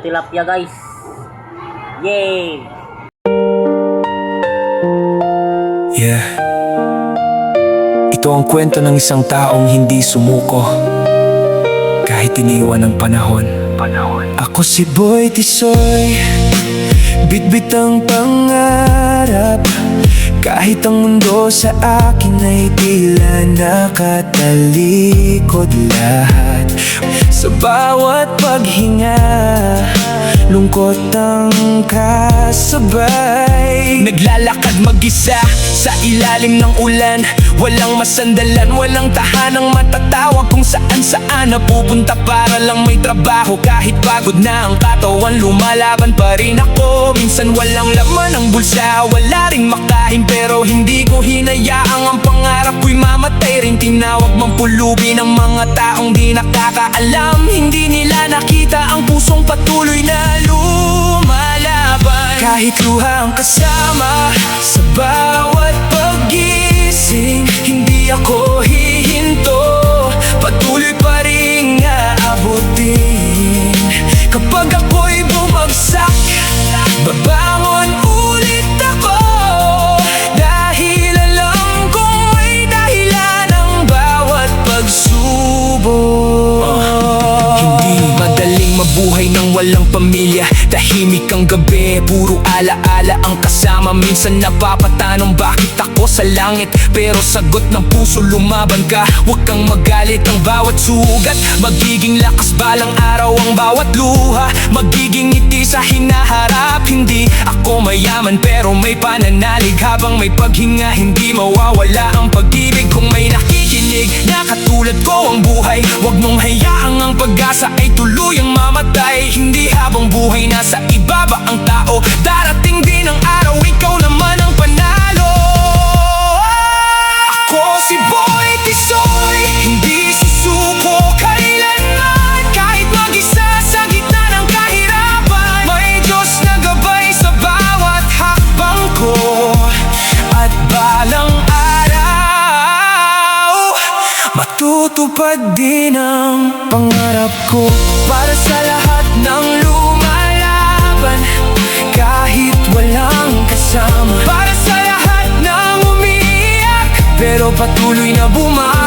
tilapia guys. Yay! Yeah. Ito ang kwento ng isang taong hindi sumuko kahit iniwan ng panahon. Ako si Boy Tisoy, bitbit ang pangarap, kahit ang mundo sa akin ay tila nakatalikod lahat. Sa bawat paghinga, lungkot ang kasabay. Naglalakad mag-isa sa ilalim ng ulan, walang masandalan, walang tahanang matatawag kung saan-saan napupunta para lang may trabaho. Kahit pagod na ang katawan, lumalaban pa rin ako. Minsan walang laman ang bulsa, wala ring makain, pero hindi ko hinayaang ang pangarap ko'y mamatay rin. Tinawag mang pulubi ng mga taong di nakakaalam. Hindi nila nakita ang pusong patuloy na lumalaban. Kahit luha ang kasama sa bawat pag-gising, hindi ako hihinto, patuloy pa rin aabutin. Kapag ako'y bumagsak, babangon ulit ako, dahil alam kong may dahilan ang bawat pagsubok. Hindi madaling mabuhay nang walang pamilya. Tahimik ang gabi, puro alaala ang kasama. Minsan napapatanong bakit ako sa langit, pero sagot ng puso, lumaban ka. Huwag kang magalit, ang bawat sugat magiging lakas balang araw. Ang bawat luha magiging ngiti sa hinaharap. Hindi ako mayaman pero may pananalig, habang may paghinga hindi mawawala ang pag-ibig. Kung may nakikinig na katulad ko ang buhay, huwag mong hayaang ang pag-asa ay tuluyang mamatay. Hindi habang buhay nasa ibaba ang tao, darating din ang araw ikaw naman ang panalo. Ako si Boy Tisoy, hindi susuko kailanman. Kahit mag-isa sa gitna ng kahirapan, may Diyos na gabay sa bawat hakbang ko. At balang araw, matutupad din ang pangarap ko. Para sa lahat ng lumalaban, kahit walang kasama. Para sa lahat ng umiiyak, pero patuloy na bumabangon.